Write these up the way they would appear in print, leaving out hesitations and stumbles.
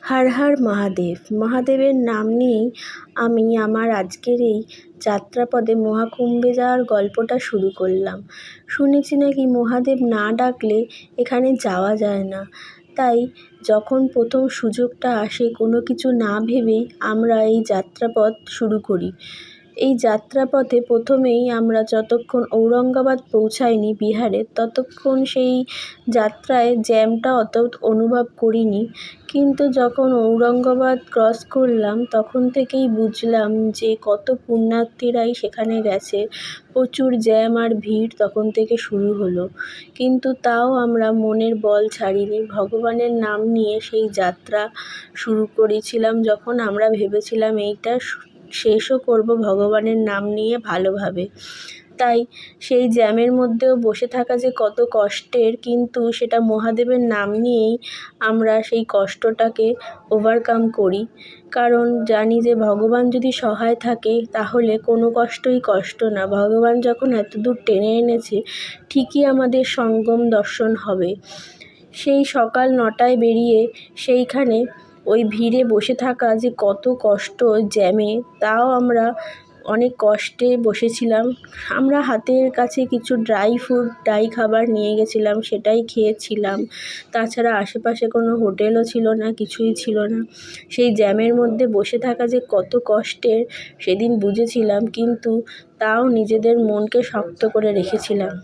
হর হর মহাদেব। মহাদেবের নাম নিয়েই আমি আমার আজকের এই যাত্রাপদে মহাকুম্ভে যাওয়ার গল্পটা শুরু করলাম। শুনেছি নাকি মহাদেব না ডাকলে এখানে যাওয়া যায় না। তাই যখন প্রথম সুযোগটা আসে কোনো কিছু না ভেবেই আমরা এই যাত্রাপথ শুরু করি। এই যাত্রাপথে প্রথমেই আমরা যতক্ষণ ঔরঙ্গাবাদ পৌঁছাইনি বিহারে, ততক্ষণ সেই যাত্রায় জ্যামটা অত অনুভব করিনি। কিন্তু যখন ঔরঙ্গাবাদ ক্রস করলাম তখন থেকেই বুঝলাম যে কত পুণ্যার্থীরাই সেখানে গেছে। প্রচুর জ্যাম আর ভিড় তখন থেকে শুরু হলো। কিন্তু তাও আমরা মনের বল ছাড়িনি। ভগবানের নাম নিয়ে সেই যাত্রা শুরু করেছিলাম, যখন আমরা ভেবেছিলাম এইটা শেষও করব ভগবানের নাম নিয়ে ভালোভাবে। তাই সেই জ্যামের মধ্যেও বসে থাকা যে কত কষ্টের, কিন্তু সেটা মহাদেবের নাম নিয়েই আমরা সেই কষ্টটাকে ওভারকাম করি। কারণ জানি যে ভগবান যদি সহায় থাকে তাহলে কোনো কষ্টই কষ্ট না। ভগবান যখন এত দূর টেনে এনেছে, ঠিকই আমাদের সঙ্গম দর্শন হবে। সেই সকাল 9টায় বেরিয়ে সেইখানে ওই ভিড়ে বসে থাকা যে কত কষ্ট জ্যামে, তাও আমরা অনেক কষ্টে বসেছিলাম। আমরা হাতের কাছে কিছু ড্রাই খাবার নিয়ে গেছিলাম, সেটাই খেয়েছিলাম। তাছাড়া আশেপাশে কোনো হোটেলও ছিল না, কিছুই ছিল না। সেই জ্যামের মধ্যে বসে থাকা যে কত কষ্টের সেদিন বুঝেছিলাম, কিন্তু তাও নিজেদের মনকে শক্ত করে রেখেছিলাম।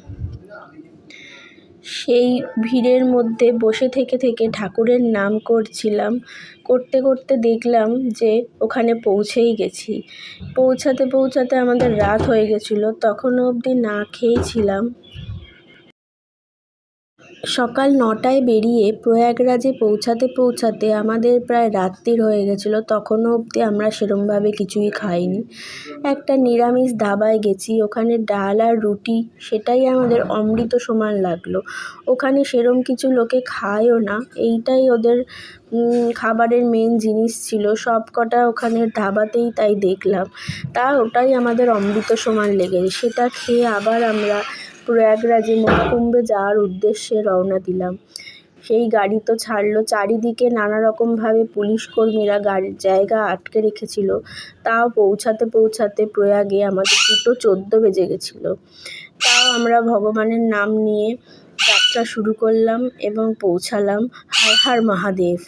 সেই ভিড়ের মধ্যে বসে থেকে ঠাকুরের নাম করছিলাম। করতে করতে দেখলাম যে ওখানে পৌঁছেই গেছি। পৌঁছাতে আমাদের রাত হয়ে গেছিলো। তখনও অবধি না খেয়েই ছিলাম। সকাল 9টায় বেরিয়ে প্রয়াগরাজে পৌঁছাতে আমাদের প্রায় রাত্রির হয়ে গেছিলো। তখনও অবধি আমরা সেরমভাবে কিছুই খাইনি। একটা নিরামিষ ধাবায় গেছি, ওখানে ডাল আর রুটি, সেটাই আমাদের অমৃত সমান লাগলো। ওখানে সেরম কিছু লোকে খায়ও না, এইটাই ওদের খাবারের মেন জিনিস ছিল সব কটা ওখানের ধাবাতেই, তাই দেখলাম। ওটাই আমাদের অমৃত সমান লেগেছে। সেটা খেয়ে আবার আমরা প্রয়াগরাজে মহাকুম্ভে যাওয়ার উদ্দেশ্যে রওনা দিলাম। সেই গাড়ি তো ছাড়লো, চারিদিকে নানা রকমভাবে পুলিশ কর্মীরা গাড়ির জায়গা আটকে রেখেছিল। তাও পৌঁছাতে প্রয়াগে আমাদের 2:14 বেজে গেছিলো। তাও আমরা ভগবানের নাম নিয়ে যাত্রা শুরু করলাম এবং পৌঁছালাম হর হর মহাদেব।